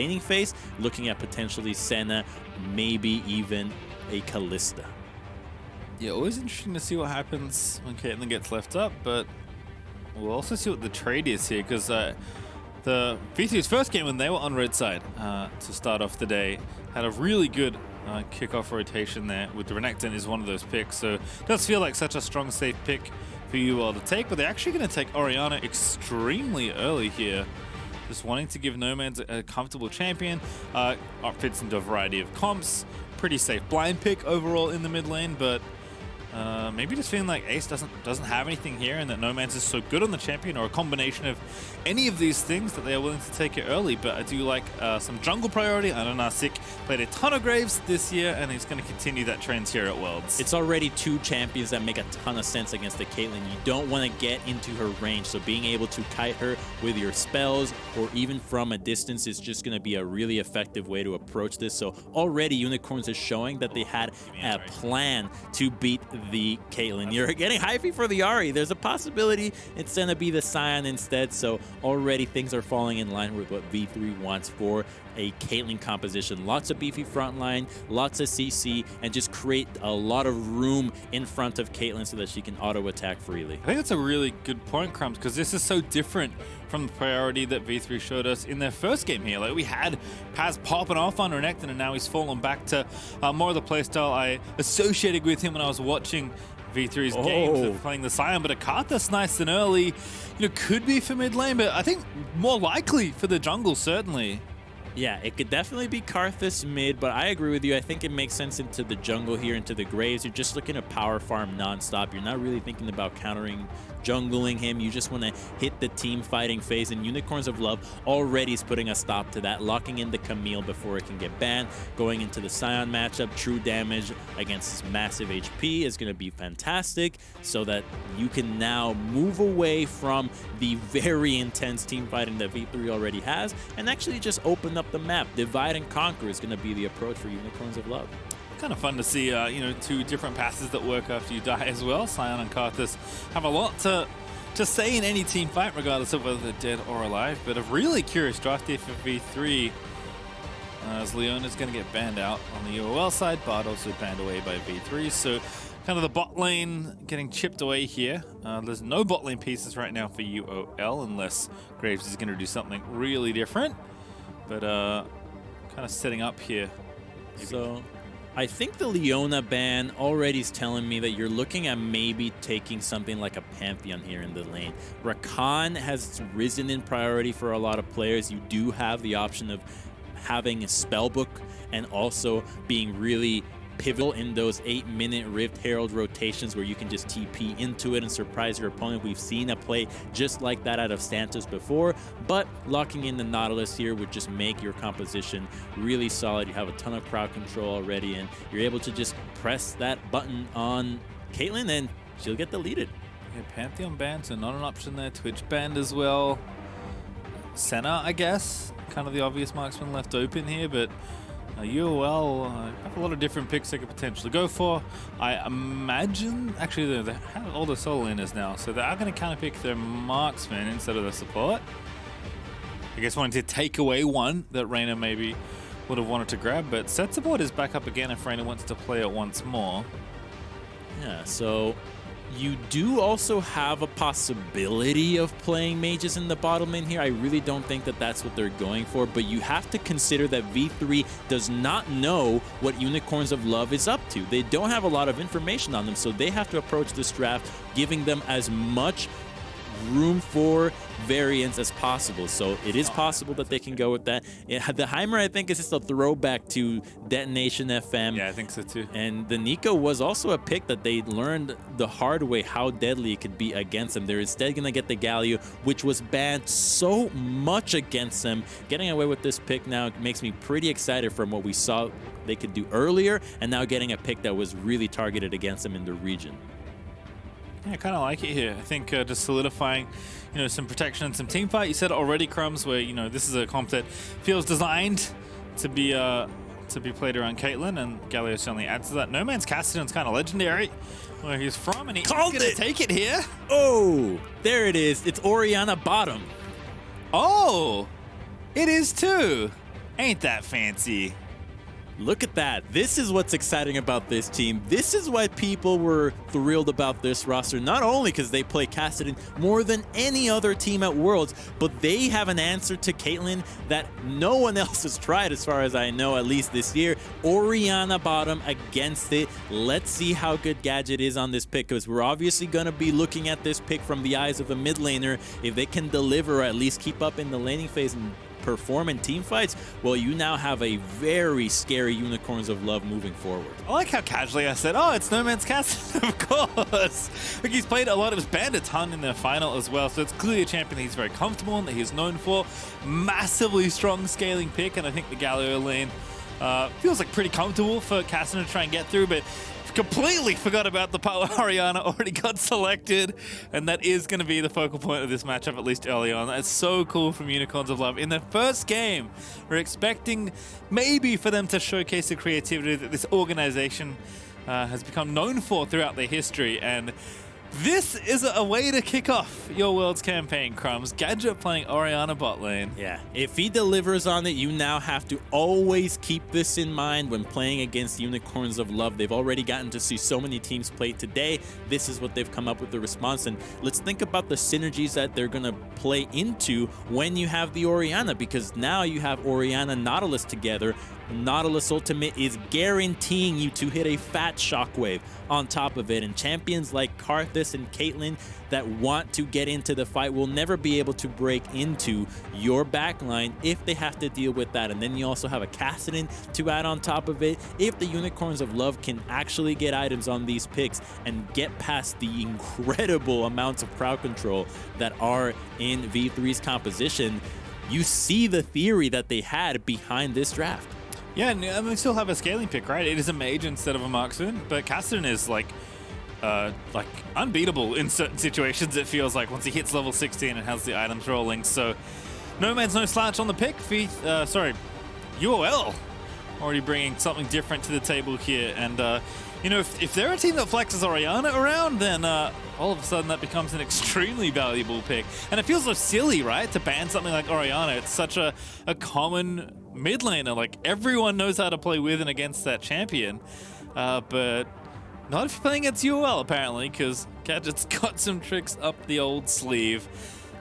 laning phase, looking at potentially Senna, maybe even a Kalista. Yeah, always interesting to see what happens when Caitlyn gets left up, but we'll also see what the trade is here, because the V3's first game when they were on red side to start off the day had a really good kickoff rotation there, with the Renekton is one of those picks, so it does feel like such a strong, safe pick for UOL to take, but they're actually going to take Orianna extremely early here. Just wanting to give Nomanz a comfortable champion. Fits into a variety of comps. Pretty safe blind pick overall in the mid lane, but maybe just feeling like Ace doesn't have anything here, and that Nomanz is so good on the champion, or a combination of any of these things that they are willing to take it early. But I do like some jungle priority. I know AHaHaCiK played a ton of Graves this year, and he's going to continue that trend here at Worlds. It's already two champions that make a ton of sense against the Caitlyn. You don't want to get into her range, so being able to kite her with your spells or even from a distance is just going to be a really effective way to approach this. So already Unicorns is showing that they had a plan to beat the Caitlyn. You're getting hyphy for the Ahri. There's a possibility it's going to be the Sion instead, so already things are falling in line with what V3 wants for a Caitlyn composition. Lots of beefy front line, lots of CC, and just create a lot of room in front of Caitlyn so that she can auto-attack freely. I think that's a really good point, Crumbzz, because this is so different from the priority that V3 showed us in their first game here. Like, we had Paz popping off on Renekton, and now he's fallen back to more of the playstyle I associated with him when I was watching V3's games of playing the Sion. But a Karthus nice and early, you know, could be for mid lane, but I think more likely for the jungle, certainly. Yeah, it could definitely be Karthus mid, but I agree with you. I think it makes sense into the jungle here, into the Graves. You're just looking to power farm nonstop. You're not really thinking about countering, jungling him. You just want to hit the team fighting phase, and Unicorns of Love already is putting a stop to that, locking in the Camille before it can get banned. Going into the Sion matchup, true damage against massive HP is going to be fantastic, so that you can now move away from the very intense team fighting that V3 already has, and actually just open up the map. Divide and conquer is going to be the approach for Unicorns of Love. Kind of fun to see, you know, two different passes that work after you die as well. Sion and Karthus have a lot to say in any team fight, regardless of whether they're dead or alive. But a really curious draft here for V3, as Leona's going to get banned out on the UOL side. Bard also banned away by V3, so kind of the bot lane getting chipped away here. There's no bot lane pieces right now for UOL, unless Graves is going to do something really different. But kind of setting up here. Maybe. So I think the Leona ban already is telling me that you're looking at maybe taking something like a Pantheon here in the lane. Rakan has risen in priority for a lot of players. You do have the option of having a spellbook and also being really pivotal in those 8-minute Rift Herald rotations where you can just TP into it and surprise your opponent. We've seen a play just like that out of Santos before, but locking in the Nautilus here would just make your composition really solid. You have a ton of crowd control already, and you're able to just press that button on Caitlyn and she'll get deleted. Yeah, Pantheon banned, so not an option there. Twitch banned as well. Senna, I guess, kind of the obvious marksman left open here, but UOL have a lot of different picks they could potentially go for. I imagine, actually, they have all the solo laners now, so they are going to counterpick their marksman instead of their support. I guess wanting to take away one that Raina maybe would have wanted to grab, but Sett support is back up again if Raina wants to play it once more. Yeah, so you do also have a possibility of playing mages in the bottom lane here. I really don't think that that's what they're going for, but you have to consider that V3 does not know what Unicorns of Love is up to. They don't have a lot of information on them, so they have to approach this draft giving them as much room for variance as possible. So it is possible that they can go with that. The Heimer, I think, is just a throwback to Detonation FM. Yeah, I think so too. And the Nico was also a pick that they learned the hard way how deadly it could be against them. They're instead going to get the Galio, which was banned so much against them. Getting away with this pick now makes me pretty excited from what we saw they could do earlier, and now getting a pick that was really targeted against them in the region. Yeah, I kind of like it here. I think just solidifying, you know, some protection and some team fight. You said it already, Crumbzz, where, you know, this is a comp that feels designed to be played around Caitlyn, and Galio certainly adds to that. Nomanz Kassadin's kind of legendary where he's from, and he's going to take it here. Oh, there it is. It's Orianna bottom. Oh, it is too. Ain't that fancy? Look at that. This is what's exciting about this team. This is why people were thrilled about this roster, not only because they play Kassadin more than any other team at Worlds, but they have an answer to Caitlyn that no one else has tried, as far as I know, at least this year. Orianna bottom against it. Let's see how good Gadget is on this pick, because we're obviously going to be looking at this pick from the eyes of a mid laner. If they can deliver, or at least keep up in the laning phase and perform in team fights, well, you now have a very scary Unicorns of Love moving forward. I like how casually I said, oh, it's Nomanz Kassadin, of course. Like, he's played a lot, of banned a ton in the final as well, so it's clearly a champion he's very comfortable in, that he's known for. Massively strong scaling pick, and I think the Galio lane feels like pretty comfortable for Kassadin to try and get through, but completely forgot about the part where Orianna already got selected, and that is going to be the focal point of this matchup, at least early on. That's so cool from Unicorns of Love. In the first game, we're expecting maybe for them to showcase the creativity that this organization has become known for throughout their history, and this is a way to kick off your Worlds campaign, Crumbzz. Gadget playing Orianna bot lane. Yeah, if he delivers on it, you now have to always keep this in mind when playing against Unicorns of Love. They've already gotten to see so many teams play today. This is what they've come up with the response. And let's think about the synergies that they're going to play into when you have the Orianna, because now you have Orianna Nautilus together. Nautilus Ultimate is guaranteeing you to hit a fat shockwave on top of it, and champions like Karthus and Caitlyn that want to get into the fight will never be able to break into your backline if they have to deal with that. And then you also have a Kassadin to add on top of it. If the Unicorns of Love can actually get items on these picks and get past the incredible amounts of crowd control that are in V3's composition, you see the theory that they had behind this draft. Yeah, and we still have a scaling pick, right? It is a mage instead of a marksman, but Kassadin is like unbeatable in certain situations, it feels like, once he hits level 16 and has the items rolling. So Nomad's no slouch on the pick. UOL already bringing something different to the table here. And, you know, if they're a team that flexes Orianna around, then all of a sudden that becomes an extremely valuable pick. And it feels so silly, right, to ban something like Orianna. It's such a common mid laner. Like, everyone knows how to play with and against that champion. But not if you're playing against UOL, apparently, because Gadget's got some tricks up the old sleeve.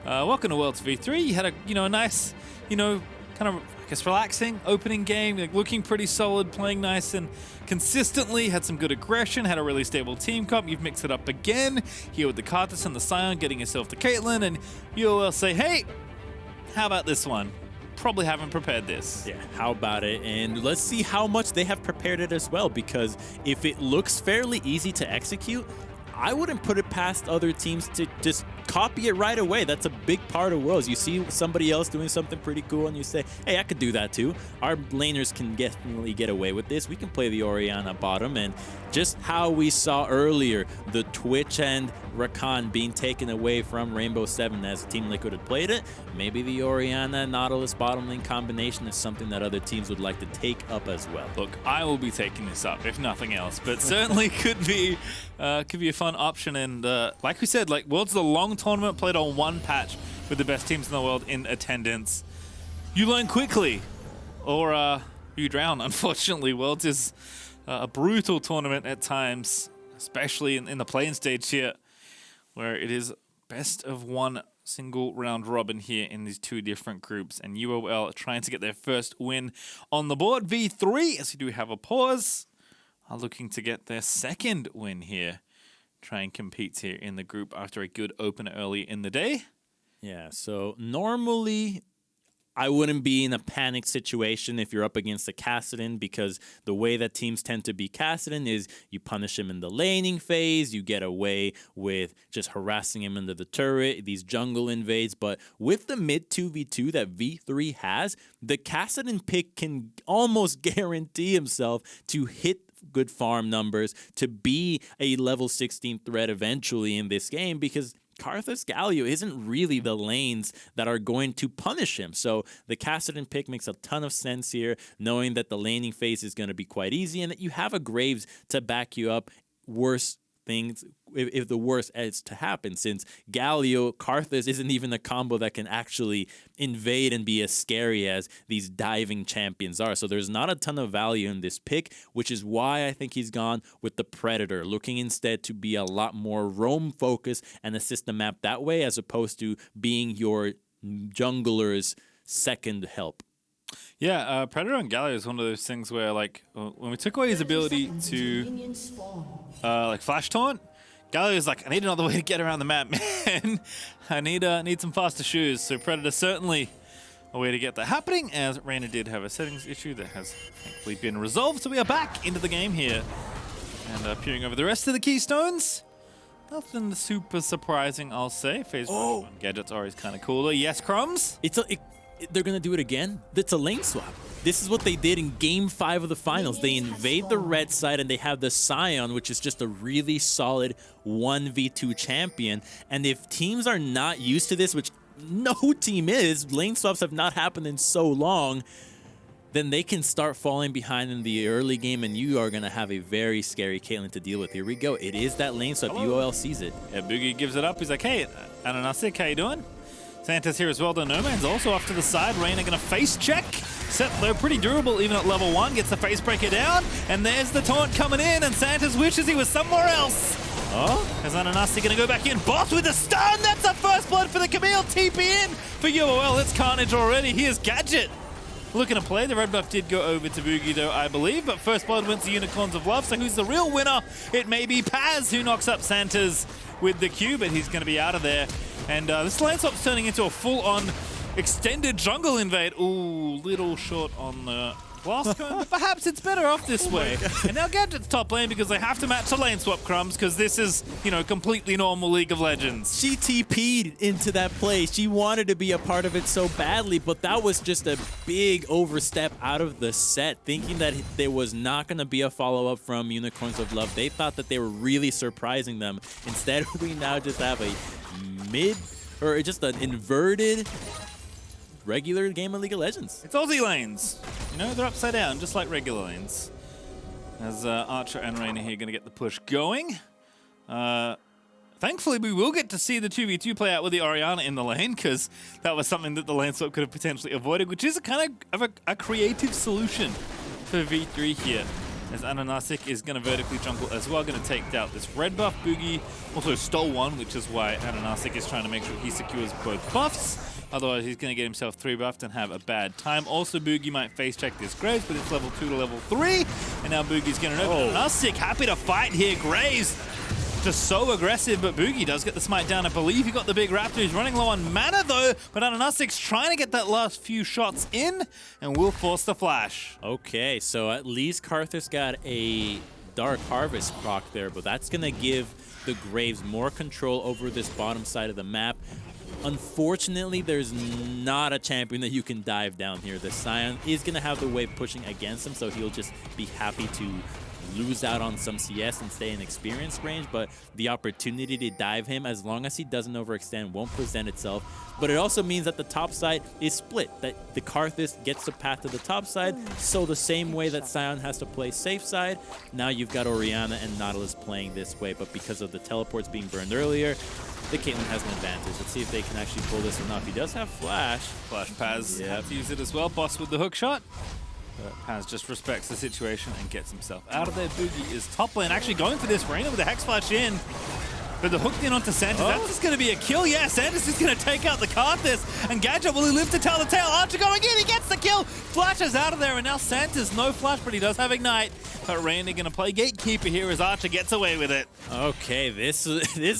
Welcome to Worlds V3. You had a nice, kind of, I guess, relaxing opening game, like, looking pretty solid, playing nice and consistently, had some good aggression, had a really stable team comp. You've mixed it up again here with the Karthus and the Sion, getting yourself to Caitlyn, and UOL say, hey, how about this one? Probably haven't prepared this. Yeah, how about it? And let's see how much they have prepared it as well, because if it looks fairly easy to execute, I wouldn't put it past other teams to just copy it right away. That's a big part of Worlds. You see somebody else doing something pretty cool and you say, hey, I could do that too. Our laners can definitely get away with this. We can play the Orianna bottom. And just how we saw earlier, the Twitch and Rakan being taken away from Rainbow 7 as Team Liquid had played it, maybe the Orianna Nautilus bottom lane combination is something that other teams would like to take up as well. Look, I will be taking this up, if nothing else, but certainly could be a fun option. And like we said, like, Worlds is a long tournament played on one patch with the best teams in the world in attendance. You learn quickly, or you drown, unfortunately. Worlds is a brutal tournament at times, especially in the play-in stage here, where it is best of one single round robin here in these two different groups, and UOL trying to get their first win on the board. V3, as we do have a pause, are looking to get their second win here. Try and compete here in the group after a good opener early in the day. Yeah, so normally I wouldn't be in a panic situation if you're up against a Kassadin, because the way that teams tend to be Kassadin is you punish him in the laning phase, you get away with just harassing him into the turret, these jungle invades. But with the mid 2v2 that V3 has, the Kassadin pick can almost guarantee himself to hit good farm numbers, to be a level 16 threat eventually in this game, because Karthus Galio isn't really the lanes that are going to punish him. So the Kassadin pick makes a ton of sense here, knowing that the laning phase is going to be quite easy and that you have a Graves to back you up. Worse things, if the worst is to happen, since Galio, Karthus isn't even a combo that can actually invade and be as scary as these diving champions are. So there's not a ton of value in this pick, which is why I think he's gone with the Predator, looking instead to be a lot more roam focused and assist the map that way, as opposed to being your jungler's second help. Yeah, Predator on Galio is one of those things where, like, when we took away his ability to, like, flash taunt, Galio's like, I need another way to get around the map, man. I need some faster shoes. So Predator certainly a way to get that happening, as Raina did have a settings issue that has thankfully been resolved. So we are back into the game here. And peering over the rest of the keystones. Nothing super surprising, I'll say. Phase 1 Gadget's always kind of cooler. Yes, Crumbzz? They're going to do it again. It's a lane swap. This is what they did in Game 5 of the finals. They invade the red side and they have the Sion, which is just a really solid 1v2 champion. And if teams are not used to this, which no team is, lane swaps have not happened in so long, then they can start falling behind in the early game, and you are going to have a very scary Caitlyn to deal with. Here we go. It is that lane swap. UOL sees it. Yeah, Bugi gives it up. He's like, hey, AHaHaCiK, how you doing? Santa's here as well. The Nomanz also off to the side. Raina going to face check. Sett, though, pretty durable even at level 1. Gets the face breaker down. And there's the taunt coming in. And Santa's wishes he was somewhere else. Oh, is AHaHaCiK going to go back in? Boss with the stun. That's the first blood for the Camille. TP in for UOL. It's carnage already. Here's Gadget looking to play. The red buff did go over to Bugi, though, I believe. But first blood went to Unicorns of Love. So who's the real winner? It may be Paz, who knocks up Santa's with the Q, but he's going to be out of there. And this lane swap's turning into a full-on extended jungle invade. Ooh, little short on the blast cone, but perhaps it's better off this way. And now Gadget's top lane because they have to match the lane swap, Crumbzz, because this is, you know, completely normal League of Legends. She TP'd into that play. She wanted to be a part of it so badly, but that was just a big overstep out of the set, thinking that there was not going to be a follow-up from Unicorns of Love. They thought that they were really surprising them. Instead, we now just have a just an inverted regular game of League of Legends. It's Aussie lanes. You know, they're upside down, just like regular lanes. As Archer and Raina here going to get the push going. Thankfully, we will get to see the 2v2 play out with the Orianna in the lane, because that was something that the lane swap could have potentially avoided, which is a kind of a creative solution for V3 here. As AHaHaCiK is going to vertically jungle as well, going to take out this red buff. Bugi also stole one, which is why AHaHaCiK is trying to make sure he secures both buffs. Otherwise, he's going to get himself 3 buffed and have a bad time. Also, Bugi might face check this Graves, but it's level 2 to level 3. And now Bugi's going to know. AHaHaCiK happy to fight here. Graves just so aggressive, but Bugi does get the smite down. I believe he got the big Raptor. He's running low on mana, though, but AHaHaCiK's trying to get that last few shots in and will force the flash. Okay, so at least Karthus got a Dark Harvest proc there, but that's going to give the Graves more control over this bottom side of the map. Unfortunately, there's not a champion that you can dive down here. The Sion is going to have the wave pushing against him, so he'll just be happy to lose out on some CS and stay in experience range, but the opportunity to dive him, as long as he doesn't overextend, won't present itself. But it also means that the top side is split, that the Karthus gets the path to the top side, so the same way that Sion has to play safe side, now you've got Orianna and Nautilus playing this way, but because of the teleports being burned earlier, the Caitlyn has an advantage. Let's see if they can actually pull this enough. He does have Flash. Flash Paz had to use it as well. Boss with the hook shot. Paz just respects the situation and gets himself out of there. Bugi is top lane, actually going for this. Raina with the Hex Flash in. But the hook in onto Santos, that's just going to be a kill. Yeah, Santos is going to take out the Karthus. And Gadget, will he live to tell the tale? Archer going in, he gets the kill. Flashes out of there, and now Santos, no flash, but he does have Ignite. But Raina going to play Gatekeeper here as Archer gets away with it. Okay, this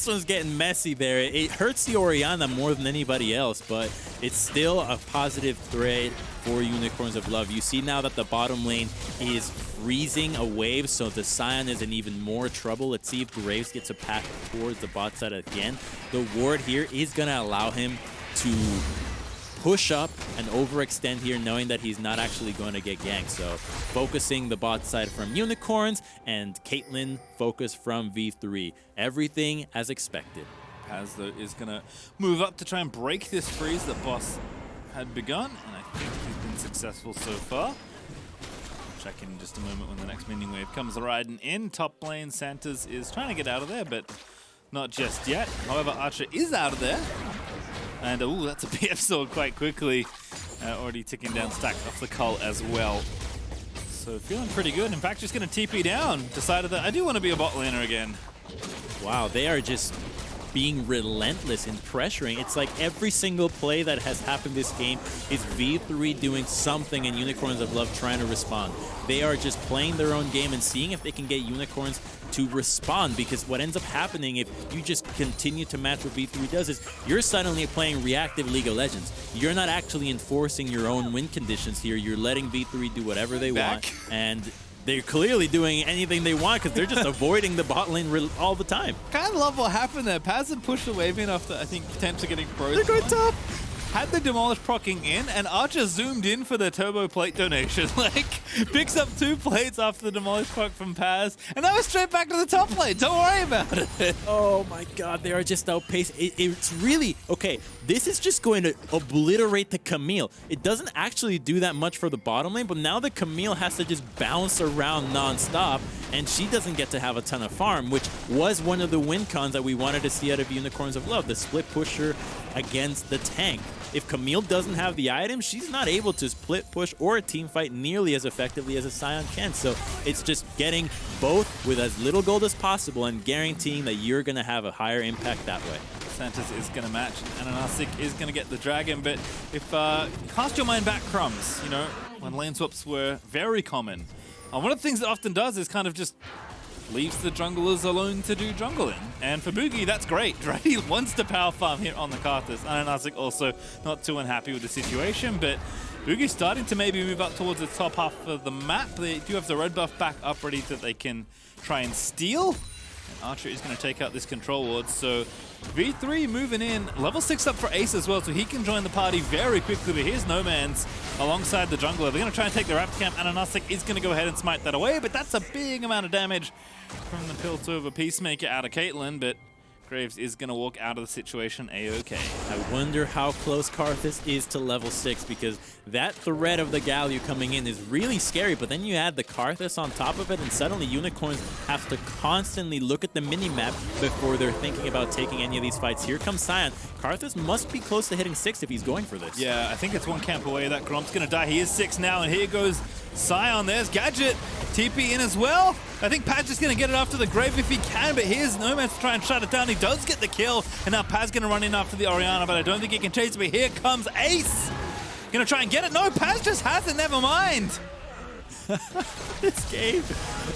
one's getting messy there. It hurts the Orianna more than anybody else, but it's still a positive thread for Unicorns of Love. You see now that the bottom lane is freezing a wave, so the Sion is in even more trouble. Let's see if Graves gets a path towards the bot side again. The ward here is going to allow him to push up and overextend here, knowing that he's not actually going to get ganked. So focusing the bot side from Unicorns and Caitlyn focus from V3. Everything as expected. Paz, though, is going to move up to try and break this freeze that Boss had begun, and I think he's been successful so far. check in just a moment when the next minion wave comes riding in. Top lane, Santa's is trying to get out of there, but not just yet. However, Archer is out of there. And, ooh, that's a PF sword quite quickly. Already ticking down stack off the cull as well. So feeling pretty good. In fact, just going to TP down. Decided that I do want to be a bot laner again. Wow, they are just being relentless in pressuring. It's like every single play that has happened this game is V3 doing something and Unicorns of Love trying to respond. They are just playing their own game and seeing if they can get Unicorns to respond, because what ends up happening if you just continue to match what V3 does is you're suddenly playing reactive League of Legends. You're not actually enforcing your own win conditions here. You're letting V3 do whatever they want, and they're clearly doing anything they want because they're just avoiding the bot lane all the time. Kind of love what happened there. Paz had pushed the wave in after, I think, potentially getting frozen. They're going top. Had the Demolish proccing in, and Archer zoomed in for the turbo plate donation. Like, picks up 2 plates after the Demolish proc from Paz, and that was straight back to the top plate. Don't worry about it. Oh my god, they are just outpaced. It's really, okay, this is just going to obliterate the Camille. It doesn't actually do that much for the bottom lane, but now the Camille has to just bounce around non-stop, and she doesn't get to have a ton of farm, which was one of the win cons that we wanted to see out of Unicorns of Love, the split pusher against the tank. If Camille doesn't have the item, she's not able to split push or a team fight nearly as effectively as a Sion can. So it's just getting both with as little gold as possible and guaranteeing that you're going to have a higher impact that way. Santos is going to match, and AHaHaCiK is going to get the dragon. But if cast your mind back, Crumbzz, you know, when lane swaps were very common, one of the things it often does is kind of just leaves the junglers alone to do jungling. And for Bugi, that's great, right? He wants to power farm here on the Karthus. And AHaHaCiK also not too unhappy with the situation, but Bugi's starting to maybe move up towards the top half of the map. They do have the red buff back up ready that they can try and steal. And Archer is going to take out this control ward, so V3 moving in, level 6 up for Ace as well, so he can join the party very quickly. But here's Nomanz alongside the jungler. They're going to try and take the Raptor camp, and AHaHaCiK is going to go ahead and smite that away, but that's a big amount of damage from the Piltover Peacemaker out of Caitlyn, but Graves is going to walk out of the situation A-OK. I wonder how close Karthus is to level 6, because that threat of the Galio coming in is really scary, but then you add the Karthus on top of it, and suddenly Unicorns have to constantly look at the mini-map before they're thinking about taking any of these fights. Here comes Sion. Karthus must be close to hitting 6 if he's going for this. Yeah, I think it's one camp away. That Gromp's going to die. He is 6 now, and here goes Sion. There's Gadget. TP in as well. I think Paz is going to get it after the Grave if he can, but here's Nomanz to try and shut it down. He does get the kill, and now Paz going to run in after the Orianna, but I don't think he can chase it. But here comes Ace. Going to try and get it. No, Paz just has it. Never mind. This game,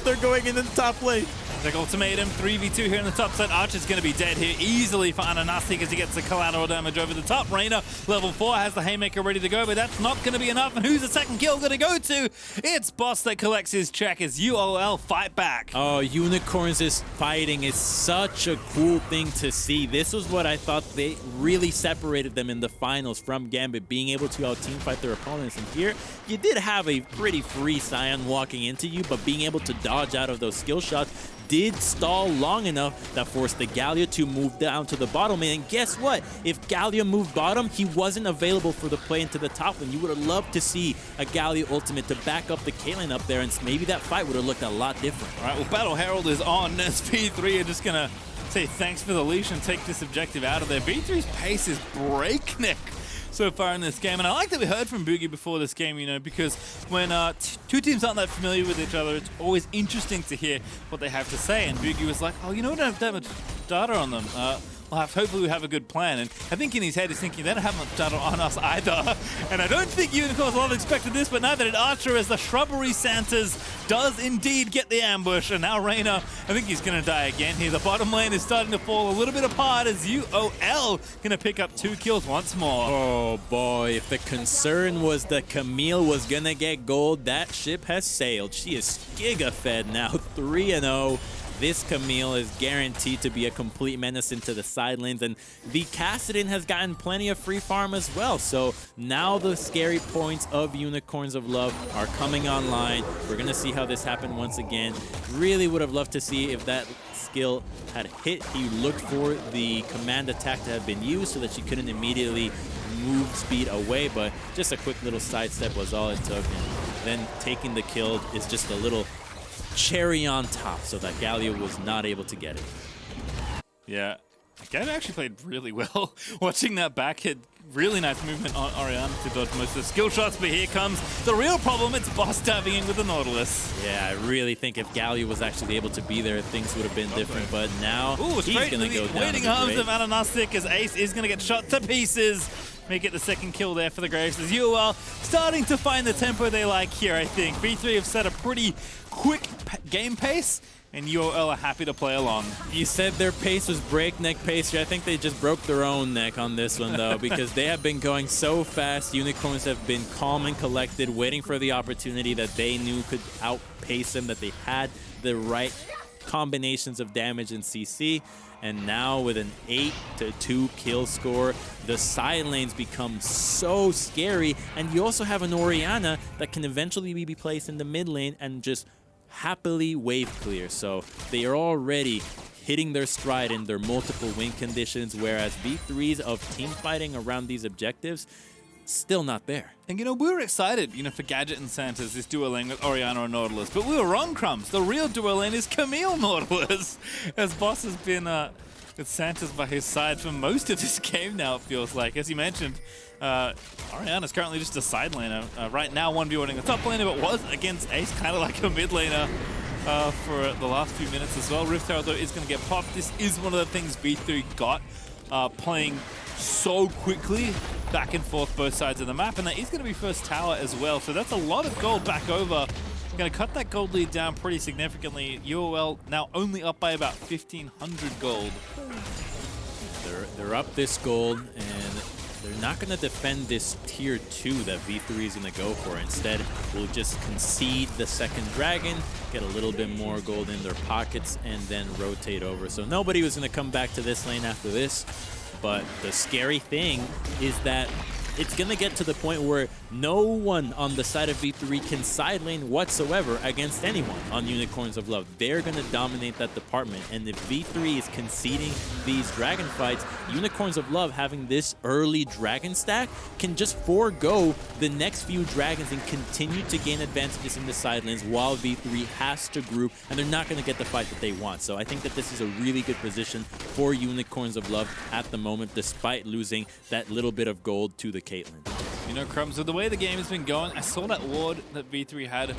they're going into the top lane. Big ultimatum, 3v2 here in the top side. Archer's going to be dead here easily for AHaHaCiK as he gets the collateral damage over the top. Raina, level 4, has the Haymaker ready to go, but that's not going to be enough. And who's the second kill going to go to? It's Boss that collects his check as UOL fight back. Oh, Unicorns is fighting is such a cool thing to see. This was what I thought they really separated them in the finals from Gambit, being able to out-team fight their opponents. And here, you did have a pretty free Sion walking into you, but being able to dodge out of those skill shots did stall long enough that forced the Galio to move down to the bottom lane. And guess what? If Galio moved bottom, he wasn't available for the play into the top lane. You would have loved to see a Galio ultimate to back up the Caitlyn up there, and maybe that fight would have looked a lot different. All right, well, Battle Herald is on as V3 are just going to say thanks for the leash and take this objective out of there. V3's pace is breakneck so far in this game, and I like that we heard from Bugi before this game, you know, because when two teams aren't that familiar with each other, it's always interesting to hear what they have to say. And Bugi was like, oh, you know, we don't have that much data on them. Hopefully we have a good plan. And I think in his head he's thinking they don't have much data on us either. And I don't think Unicorns a lot expected this, but neither did Archer, as the Shrubbery Santas does indeed get the ambush. And now Raina, I think he's going to die again here. The bottom lane is starting to fall a little bit apart as UOL going to pick up 2 kills once more. Oh boy, if the concern was that Camille was going to get gold, that ship has sailed. She is giga-fed now, 3-0. This Camille is guaranteed to be a complete menace into the side lanes, and the Kassadin has gotten plenty of free farm as well. So now the scary points of Unicorns of Love are coming online. We're going to see how this happened once again. Really would have loved to see if that skill had hit. He looked for the command attack to have been used so that she couldn't immediately move speed away, but just a quick little sidestep was all it took. And then taking the kill is just a little cherry on top so that Galio was not able to get it. Yeah, Gadget actually played really well. Watching that back hit, really nice movement on Orianna to dodge most of the skill shots, but here comes the real problem. It's boss diving in with the Nautilus. Yeah, I really think if Galio was actually able to be there, things would have been different, but now he's going to go down. Waiting arms of AHaHaCiK as Ace is going to get shot to pieces. Make it the second kill there for the Graves. As UOL starting to find the tempo they like here, I think. V3 have set a pretty quick game pace, and UOL are happy to play along. You said their pace was breakneck pace here. I think they just broke their own neck on this one, though, because they have been going so fast. Unicorns have been calm and collected, waiting for the opportunity that they knew could outpace them, that they had the right combinations of damage and CC. And now with an 8-2 kill score, the side lanes become so scary. And you also have an Orianna that can eventually be placed in the mid lane and just happily wave clear. So they are already hitting their stride in their multiple win conditions, whereas V3s of team fighting around these objectives, still not there. And we were excited, for Gadget and Santa's this duo lane with Orianna and Nautilus, but we were wrong, Crumbzz. The real duo lane is Camille Nautilus, as Boss has been with Santa's by his side for most of this game now, it feels like. As you mentioned, Orianna's currently just a side laner. Right now, 1v1ing the top laner, but was against Ace, kind of like a mid laner for the last few minutes as well. Rift Herald, though, is going to get popped. This is one of the things V3 got, playing so quickly back and forth both sides of the map, and that is going to be first tower as well, so that's a lot of gold back over. Going to cut that gold lead down pretty significantly. UOL now only up by about 1,500 gold. They're up this gold, and they're not going to defend this tier 2 that V3 is going to go for. Instead, we'll just concede the second dragon, get a little bit more gold in their pockets, and then rotate over. So nobody was going to come back to this lane after this. But the scary thing is that it's going to get to the point where no one on the side of V3 can side lane whatsoever against anyone on Unicorns of Love. They're going to dominate that department. And if V3 is conceding these dragon fights, Unicorns of Love having this early dragon stack can just forego the next few dragons and continue to gain advantages in the side lanes while V3 has to group, and they're not going to get the fight that they want. So I think that this is a really good position for Unicorns of Love at the moment, despite losing that little bit of gold to the Caitlyn. Crumbzz, with the way the game has been going, I saw that ward that V3 had,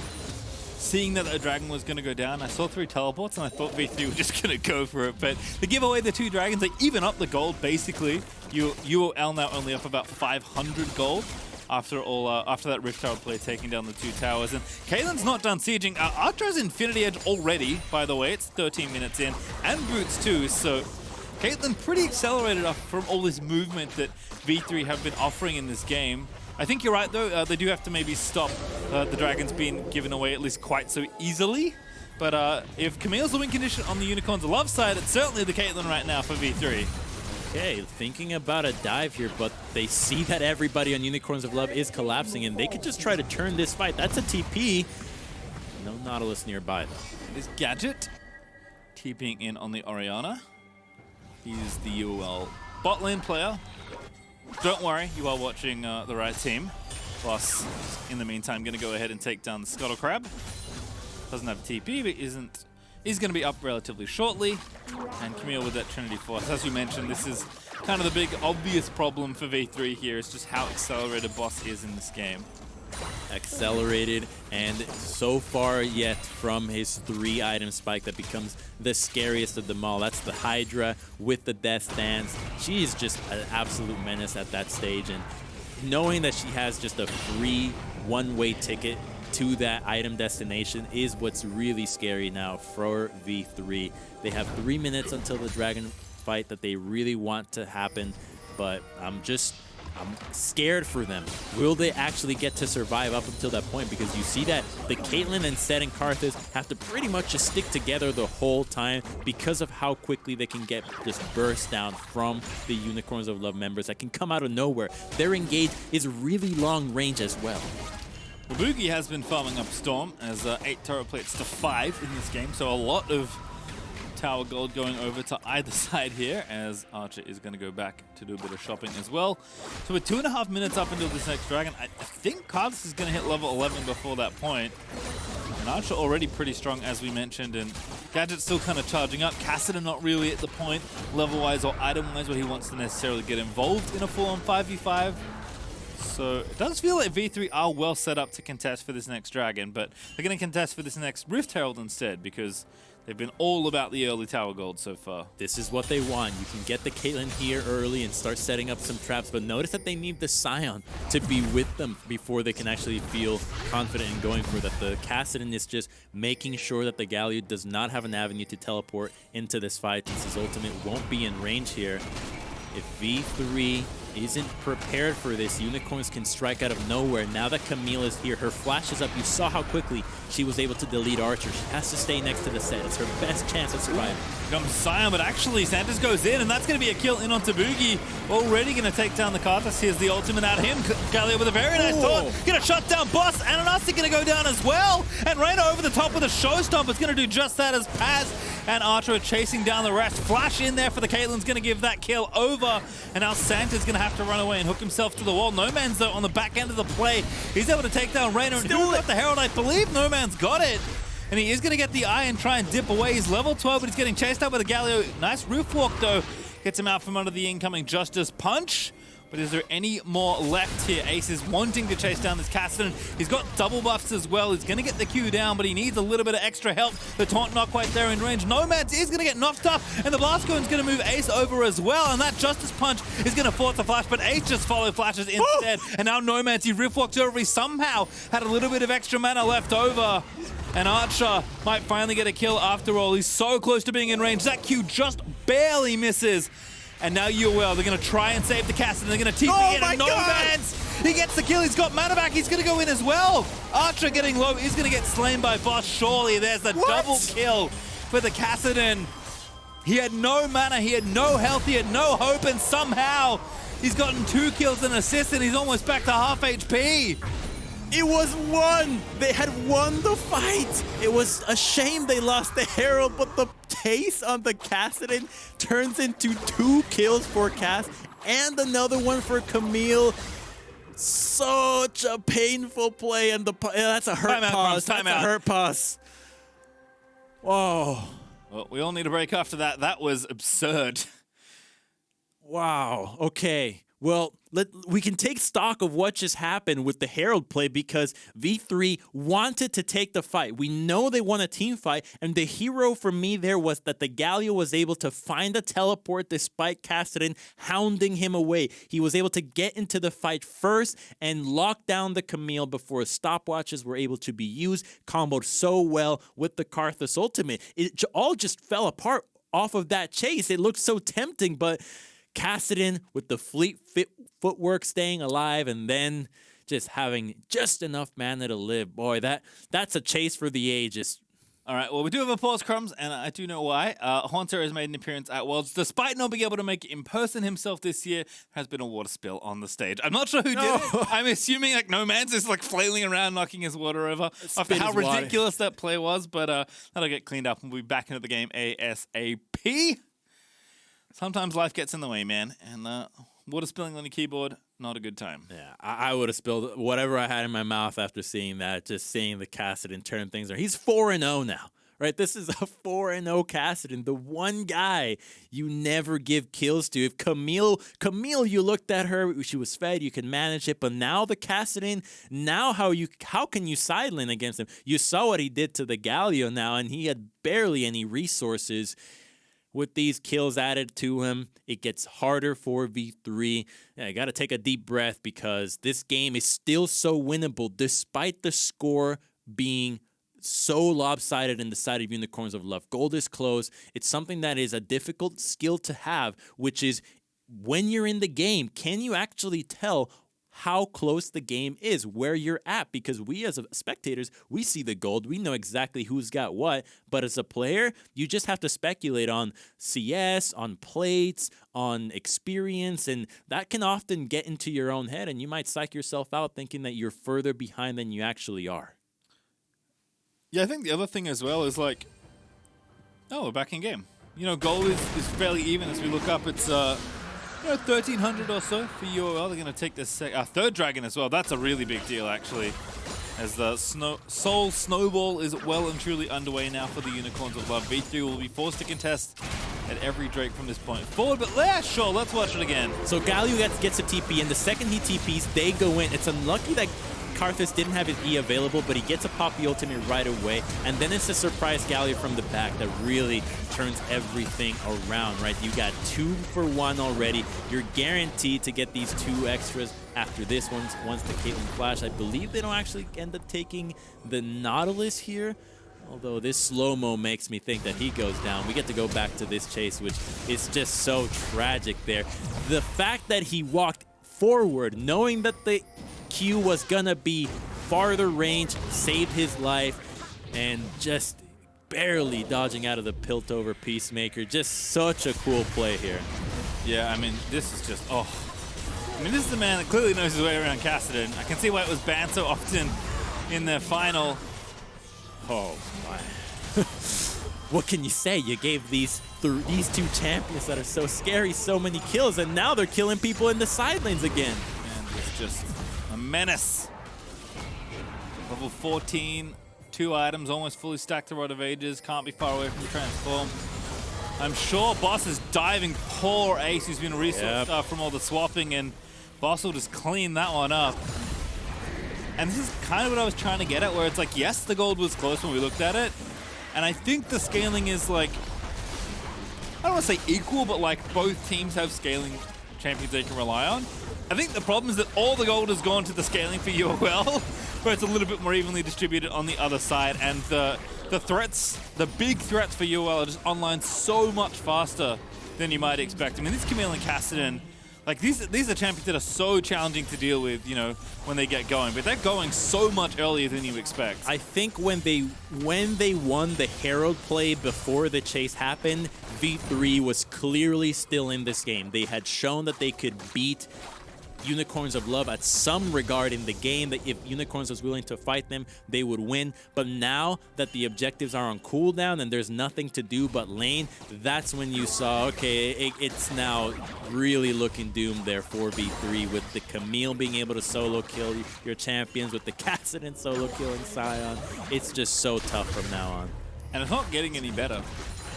seeing that a dragon was going to go down. I saw 3 teleports, and I thought V3 were just going to go for it. But to give away the 2 dragons, they even up the gold, basically. UOL now only up about 500 gold after that Rift Herald play taking down the 2 towers. And Caitlyn's not done sieging. Archer's Infinity Edge already, by the way. It's 13 minutes in, and Boots too, so Caitlyn pretty accelerated off from all this movement that V3 have been offering in this game. I think you're right, though. They do have to maybe stop the dragons being given away at least quite so easily. But if Camille's the win condition on the Unicorns of Love side, it's certainly the Caitlyn right now for V3. Okay, thinking about a dive here, but they see that everybody on Unicorns of Love is collapsing, and they could just try to turn this fight. That's a TP. No Nautilus nearby, though. Is Gadget TPing in on the Orianna? He's the UOL bot lane player. Don't worry, you are watching the right team. Boss, in the meantime, going to go ahead and take down the Scuttle Crab. Doesn't have TP, but is going to be up relatively shortly. And Camille with that Trinity Force. As you mentioned, this is kind of the big obvious problem for V3 here, is just how accelerated Boss is in this game. Accelerated, and so far yet from his 3-item spike that becomes the scariest of them all. That's the Hydra with the Death Dance. She is just an absolute menace at that stage, and knowing that she has just a free one-way ticket to that item destination is what's really scary now for V3. They have 3 minutes until the dragon fight that they really want to happen, but I'm scared for them. Will they actually get to survive up until that point? Because you see that the Caitlyn and Sett and Karthus have to pretty much just stick together the whole time because of how quickly they can get this burst down from the Unicorns of Love members that can come out of nowhere. Their engage is really long range as well. Well, Bugi has been farming up Storm as 8 turret plates to 5 in this game, so a lot of tower gold going over to either side here, as Archer is going to go back to do a bit of shopping as well. So we're 2.5 minutes up until this next dragon. I think Karthus is going to hit level 11 before that point. And Archer already pretty strong, as we mentioned, and Gadget's still kind of charging up. Kassadin not really at the point, level-wise or item-wise, where he wants to necessarily get involved in a full-on 5v5. So it does feel like V3 are well set up to contest for this next dragon, but they're going to contest for this next Rift Herald instead, because they've been all about the early tower gold so far. This is what they want. You can get the Caitlyn here early and start setting up some traps, but notice that they need the Sion to be with them before they can actually feel confident in going for that. The Kassadin is just making sure that the Galio does not have an avenue to teleport into this fight, since his ultimate won't be in range here. If V3 isn't prepared for this, Unicorns can strike out of nowhere. Now that Camille is here, her flash is up. You saw how quickly she was able to delete Archer. She has to stay next to the Sett. It's her best chance of surviving. Comes Sion, but actually Santos goes in, and that's going to be a kill in onto Bugi. Already going to take down the Karthus. Here's the ultimate at him. Galio with a very nice taunt. Going to shut down Boss. AHaHaCiK going to go down as well. And Raina over the top with a showstopper is going to do just that, as Paz and Archer are chasing down the rest. Flash in there for the Caitlyn's going to give that kill over. And now Santa's going to have to run away and hook himself to the wall. Nomanz, though, on the back end of the play, he's able to take down Raina. And who got the Herald? I believe Nomanz got it. And he is going to get the eye and try and dip away. He's level 12, but he's getting chased out by the Galio. Nice roof walk, though. Gets him out from under the incoming Justice punch. But is there any more left here? Ace is wanting to chase down this Kassadin. He's got double buffs as well. He's going to get the Q down, but he needs a little bit of extra help. The taunt not quite there in range. Nomanz is going to get knocked up, and the blast cone's going to move Ace over as well. And that Justice punch is going to force a flash, but Ace just follow flashes instead. And now Nomanz, he rift walks over. He somehow had a little bit of extra mana left over. And Archer might finally get a kill after all. He's so close to being in range. That Q just barely misses. And now UOL, they're going to try and save the Kassadin. They're going to TP in, and Nomanz, he gets the kill. He's got mana back. He's going to go in as well. Archer getting low. He's going to get slain by Boss. Surely there's the double kill for the Kassadin. He had no mana. He had no health. He had no hope. And somehow he's gotten 2 kills and assists, and he's almost back to half HP. It was won. They had won the fight. It was a shame they lost the Herald, but the pace on the Kassadin turns into 2 kills for Cass and another one for Camille. Such a painful play, and that's a hurt pause. That's a hurt pause. Whoa. Well, we all need a break after that. That was absurd. Wow. Okay. Well, we can take stock of what just happened with the Herald play, because V3 wanted to take the fight. We know they won a team fight, and the hero for me there was that the Galio was able to find a teleport despite Kassadin hounding him away. He was able to get into the fight first and lock down the Camille before stopwatches were able to be used. Comboed so well with the Karthus ultimate. It all just fell apart off of that chase. It looked so tempting, but Kassadin with the fleet footwork staying alive, and then just having just enough mana to live. Boy, that's a chase for the ages. All right, well, we do have a pause, Crumbzz, and I do know why. Haunter has made an appearance at Worlds. Despite not being able to make it in person himself this year, there has been a water spill on the stage. I'm not sure who did it. I'm assuming like Nomanz is like flailing around, knocking his water over after how ridiculous that play was, but that'll get cleaned up and we'll be back into the game ASAP. Sometimes life gets in the way, man, and water spilling on your keyboard, not a good time. Yeah, I would have spilled whatever I had in my mouth after seeing that, just seeing the Kassadin turn things around. He's 4-0 now, right? This is a 4-0 Kassadin, the one guy you never give kills to. If Camille, you looked at her, she was fed, you can manage it, but now the Kassadin, now how can you sideline against him? You saw what he did to the Galio now, and he had barely any resources. With these kills added to him, it gets harder for V3. Yeah, I got to take a deep breath, because this game is still so winnable despite the score being so lopsided in the side of Unicorns of Love. Gold is close. It's something that is a difficult skill to have, which is when you're in the game, can you actually tell how close the game is, where you're at? Because we as spectators, we see the gold, we know exactly who's got what, but as a player, you just have to speculate on CS, on plates, on experience, and that can often get into your own head, and you might psych yourself out thinking that you're further behind than you actually are. Yeah, I think the other thing as well is like, oh, we're back in game. you know, gold is fairly even as we look up. It's, you know, 1,300 or so for UOL. They're going to take this third dragon as well. That's a really big deal, actually. As the Soul Snowball is well and truly underway now for the Unicorns of Love. V3 will be forced to contest at every Drake from this point forward, but yeah, sure, let's watch it again. So Galio gets a TP, and the second he TPs, they go in. It's unlucky that Karthus didn't have his E available, but he gets a Poppy ultimate right away, and then it's a surprise Galio from the back that really turns everything around, right? You got 2 for 1 already. You're guaranteed to get these 2 extras after this once the Caitlyn flash. I believe they don't actually end up taking the Nautilus here, although this slow-mo makes me think that he goes down. We get to go back to this chase, which is just so tragic there. The fact that he walked forward, knowing that the Q was gonna be farther range, saved his life, and just barely dodging out of the Piltover Peacemaker. Just such a cool play here. Yeah, I mean, this is just, oh. I mean, this is a man that clearly knows his way around Kassadin. I can see why it was banned so often in their final. Oh my. What can you say? You gave these 2 champions that are so scary so many kills, and now they're killing people in the side lanes again. And it's just a menace. Level 14, 2 items, almost fully stacked to Rod of Ages, can't be far away from the transform. I'm sure Boss is diving poor Ace, who's been resourced from all the swapping, and Boss will just clean that one up. And this is kind of what I was trying to get at, where it's like, yes, the gold was close when we looked at it, and I think the scaling is like, I don't want to say equal, but like both teams have scaling champions they can rely on. I think the problem is that all the gold has gone to the scaling for UOL, where it's a little bit more evenly distributed on the other side, and the threats, the big threats for UOL are just online so much faster than you might expect. I mean, this Camille and Kassadin, like these are champions that are so challenging to deal with, you know, when they get going, but they're going so much earlier than you expect. I think when they won the Herald play before the chase happened, V3 was clearly still in this game. They had shown that they could beat Unicorns of Love at some regard in the game, that if Unicorns was willing to fight them, they would win. But now that the objectives are on cooldown and there's nothing to do but lane, that's when you saw, okay, it's now really looking doomed there for V3, with the Camille being able to solo kill your champions, with the Kassadin solo killing Sion. It's just so tough from now on. And it's not getting any better.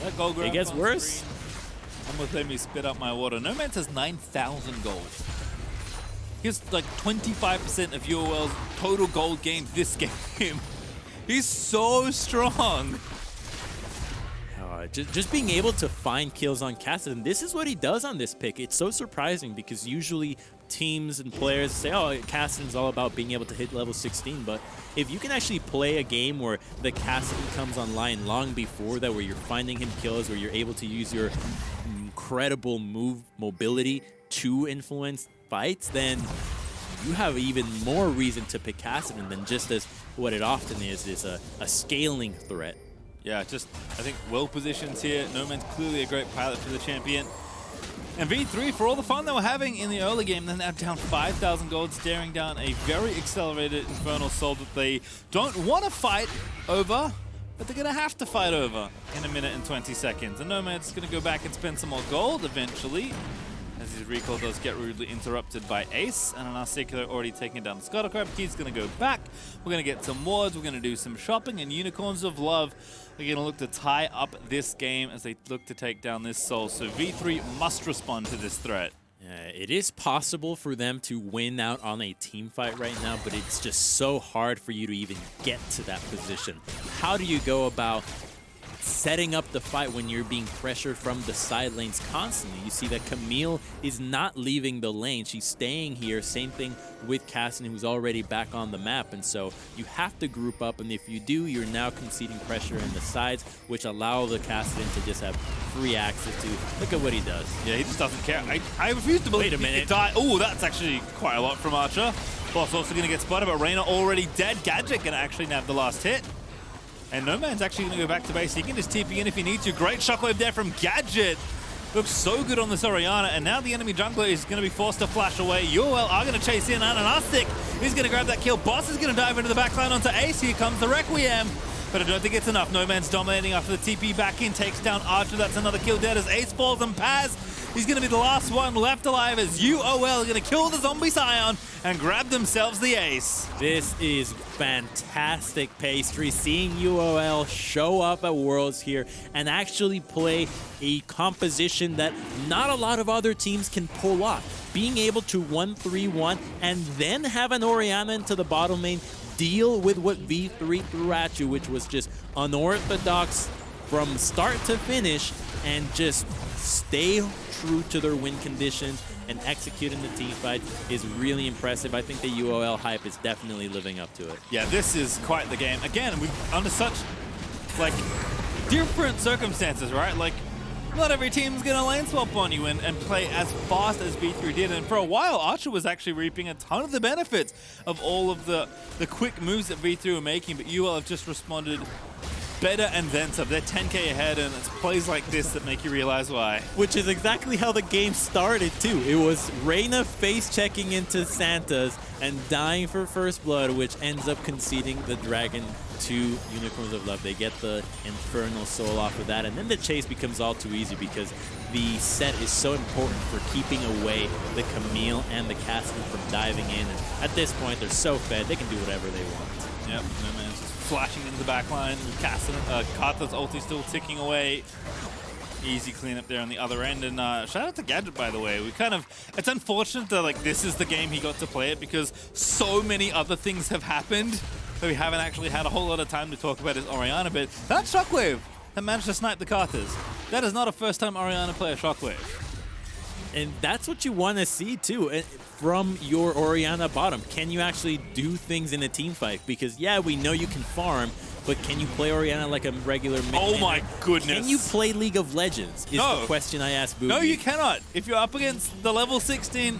That gold grab it gets worse. Almost made me spit up my water. Nomanz has 9,000 gold. He's like 25% of UOL's total gold gained this game. He's so strong. Just being able to find kills on Kassadin, this is what he does on this pick. It's so surprising because usually teams and players say, oh, Kassadin's all about being able to hit level 16, but if you can actually play a game where the Kassadin comes online long before that, where you're finding him kills, where you're able to use your incredible mobility to influence fights, then you have even more reason to pick Kassadin than just as what it often is a scaling threat. Yeah, just, I think, well positioned here. Nomanz clearly a great pilot for the champion. And V3, for all the fun they were having in the early game, they're now down 5,000 gold, staring down a very accelerated Infernal Soul that they don't want to fight over, but they're going to have to fight over in 1 minute and 20 seconds. And Nomanz is going to go back and spend some more gold eventually, as his recall does get rudely interrupted by Ace, and AHaHaCiK already taking down the Scuttle Crab. He's going to go back. We're going to get some wards. We're going to do some shopping, and Unicorns of Love are going to look to tie up this game as they look to take down this Soul. So V3 must respond to this threat. It is possible for them to win out on a team fight right now, but it's just so hard for you to even get to that position. How do you go about setting up the fight when you're being pressured from the side lanes constantly? You see that Camille is not leaving the lane. She's staying here. Same thing with Kassadin, who's already back on the map. And so you have to group up, and if you do, you're now conceding pressure in the sides, which allow the Kassadin to just have free access to. Look at what he does. Yeah, he just doesn't care. I refuse to believe. Wait a minute. Oh, that's actually quite a lot from Archer. Boss also going to get spotted, but Raina already dead. Gadget going to actually nab the last hit. And Nomanz actually going to go back to base. He can just TP in if he needs to. Great shockwave there from Gadget. Looks so good on this Orianna. And now the enemy jungler is going to be forced to flash away. UOL are going to chase in. AHaHaCiK is going to grab that kill. Boss is going to dive into the backline onto Ace. Here comes the Requiem. but I don't think it's enough. Nomanz dominating after the TP back in, takes down Archer. That's another kill dead as Ace falls, and Paz, he's going to be the last one left alive as UOL are going to kill the zombie Sion and grab themselves the ace. This is fantastic, Pastry. Seeing UOL show up at Worlds here and actually play a composition that not a lot of other teams can pull off. Being able to 1-3-1 and then have an Orianna into the bottom lane deal with what V3 threw at you, which was just unorthodox from start to finish, and just stay true to their win conditions and execute in the team fight is really impressive. I think the UOL hype is definitely living up to it. Yeah, this is quite the game. Again, we're under such, like, different circumstances, right? Like, not every team's going to lane swap on you and play as fast as V3 did. And for a while, Archer was actually reaping a ton of the benefits of all of the quick moves that V3 were making, but UOL have just responded better and then some. They're 10k ahead, and it's plays like this that make you realize why. Which is exactly how the game started, too. It was Raina face-checking into Santa's and dying for first blood, which ends up conceding the dragon to Unicorns of Love. They get the Infernal Soul off of that, and then the chase becomes all too easy because the Sett is so important for keeping away the Camille and the Kassadin from diving in. And at this point, they're so fed, they can do whatever they want. Yep, Nomanz just flashing into the back line. Karthus ulti still ticking away. Easy cleanup there on the other end. And shout out to Gadget, by the way. It's unfortunate that like this is the game he got to play it, because so many other things have happened that we haven't actually had a whole lot of time to talk about his Orianna. But that Shockwave that managed to snipe the Karthus, that is not a first time Orianna play a Shockwave. And that's what you want to see, too, from your Orianna bottom. Can you actually do things in a team fight? Because, yeah, we know you can farm, but can you play Orianna like a regular mid? Oh my goodness. Can you play League of Legends is the question I asked Bugi. No, you cannot. If you're up against the level 16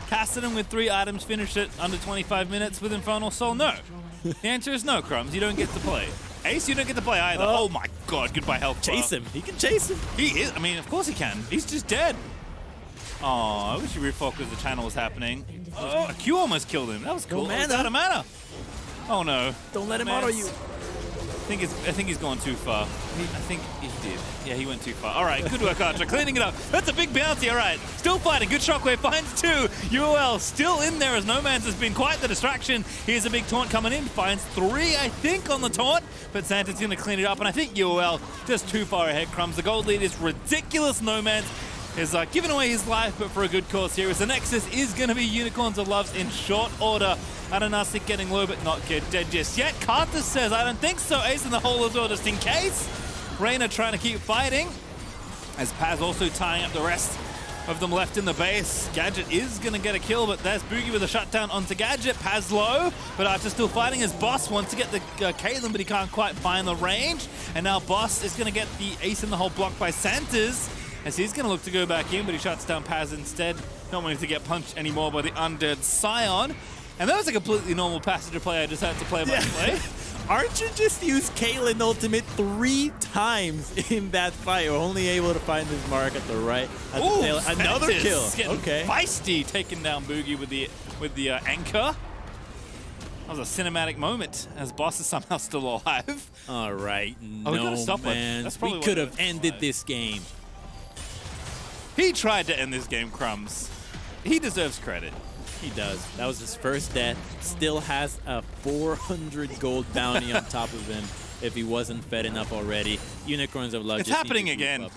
Kassadin with 3 items, finish it under 25 minutes with Infernal Soul, no. The answer is no, Crumbzz. You don't get to play. Ace, you don't get to play either. Oh my god, goodbye health bar. Chase him. He can chase him. He is. I mean, of course he can. He's just dead. Oh, I wish you refocused the channel was happening. Oh, a Q almost killed him. That was cool. Mana. Out of mana. Oh no. Don't let him auto you. I think he's gone too far. I think he did. Yeah, he went too far. All right, good work, Archer. Cleaning it up. That's a big bounty. All right, still fighting. Good Shockwave finds 2. UOL still in there as Nomanz has been quite the distraction. Here's a big taunt coming in. Finds 3, I think, on the taunt. But Santa's going to clean it up. And I think UOL just too far ahead, Crumbzz. The gold lead is ridiculous. Nomanz is giving away his life, but for a good cause here. As the Nexus is going to be Unicorns of Loves in short order. AHaHaCiK getting low, but not get dead just yet. Karthus says, I don't think so. Ace in the hole as well, just in case. Raina trying to keep fighting. As Paz also tying up the rest of them left in the base. Gadget is going to get a kill, but there's Bugi with a shutdown onto Gadget. Paz low, but Archer still fighting as Boss wants to get the Caitlyn, but he can't quite find the range. And now Boss is going to get the Ace in the hole blocked by Santas, as he's going to look to go back in, but he shuts down Paz instead. Not wanting to get punched anymore by the undead Sion. And that was a completely normal passenger play I just had to play by play. Archer just used Caitlyn ultimate 3 times in that fight. Only able to find his mark at the right. At the tail. Another kill. Okay. Feisty, taking down Bugi with the anchor. That was a cinematic moment as Boss is somehow still alive. All right, Nomanz. We could have ended this game. He tried to end this game, Crumbzz. He deserves credit. He does. That was his first death. Still has a 400 gold bounty on top of him if he wasn't fed enough already. Unicorns of Love. It's happening again.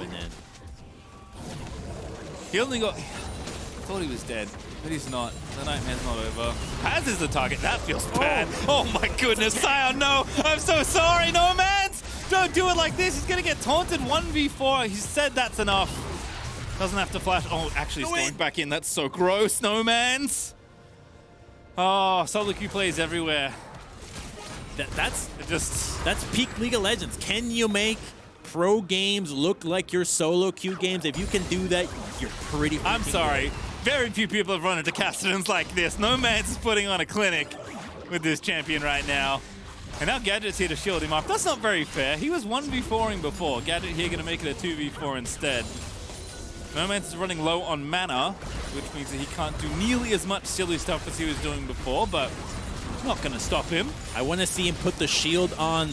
He only got... I thought he was dead, but he's not. The nightmare's not over. Paz is the target. That feels bad. Oh my goodness, Sion, no! I'm so sorry, Nomanz! Don't do it like this. He's going to get taunted 1v4. He said that's enough. Doesn't have to flash. Oh, actually, he's going back in. That's so gross, Nomanz. Oh, solo queue plays everywhere. That's peak League of Legends. Can you make pro games look like your solo queue games? If you can do that, you're pretty. I'm sorry. Good. Very few people have run into Kassadins like this. Nomanz is putting on a clinic with this champion right now. And now Gadget's here to shield him up. That's not very fair. He was 1v4ing before. Gadget here going to make it a 2v4 instead. Nomanz is running low on mana, which means that he can't do nearly as much silly stuff as he was doing before, but not going to stop him. I want to see him put the shield on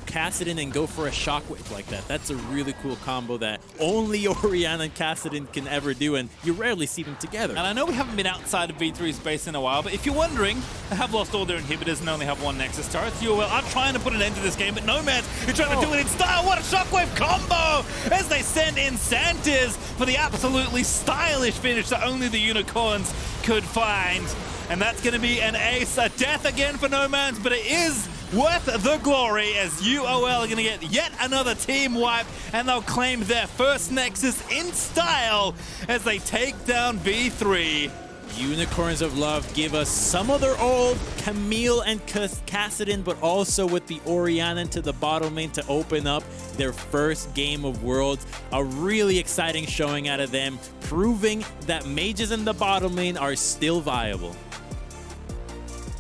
Kassadin and go for a shockwave like that. That's a really cool combo that only Orianna and Kassadin can ever do, and you rarely see them together. And I know we haven't been outside of V3 space in a while, but if you're wondering, they have lost all their inhibitors and only have one Nexus turret. UOL are trying to put an end to this game, but Nomanz is trying to do it in style. What a shockwave combo as they send in Santis for the absolutely stylish finish that only the Unicorns could find. And that's going to be an ace, a death again for Nomanz, but it is worth the glory as UOL are going to get yet another team wipe, and they'll claim their first Nexus in style as they take down V3. Unicorns of Love give us some of their old Camille and Kassadin, but also with the Orianna into the bottom lane to open up their first game of Worlds. A really exciting showing out of them, proving that mages in the bottom lane are still viable.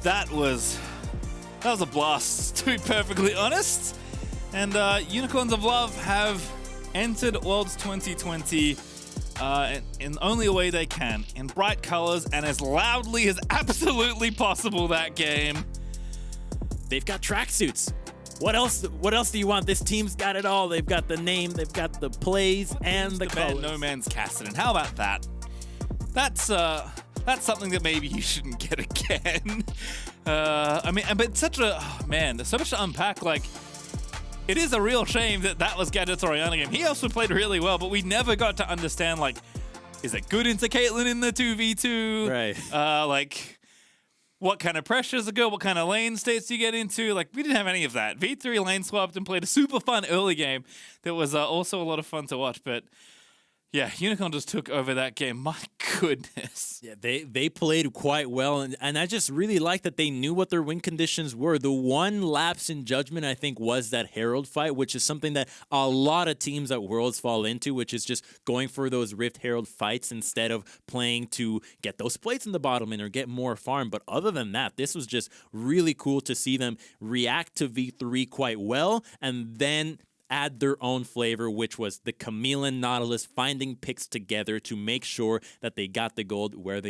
That was a blast, to be perfectly honest. And Unicorns of Love have entered Worlds 2020 in only a way they can, in bright colors and as loudly as absolutely possible that game. They've got tracksuits. What else do you want? This team's got it all. They've got the name, they've got the plays, and the colors. Nomanz Kassadin. How about that? That's something that maybe you shouldn't get again. I mean, but it's such a, oh man, there's so much to unpack. Like, it is a real shame that that was Gadget Orianna game. He also played really well, but we never got to understand, like, is it good into Caitlyn in the 2v2? Right. Like, what kind of pressures are good? What kind of lane states do you get into? Like, we didn't have any of that. V3 lane swapped and played a super fun early game that was also a lot of fun to watch, but yeah, Unicorn just took over that game. My goodness. Yeah, they played quite well, and I just really like that they knew what their win conditions were. The one lapse in judgment, I think, was that Herald fight, which is something that a lot of teams at Worlds fall into, which is just going for those Rift Herald fights instead of playing to get those plates in the bottom lane or get more farm. But other than that, this was just really cool to see them react to V3 quite well, and then add their own flavor, which was the Camille and Nautilus finding picks together to make sure that they got the gold where they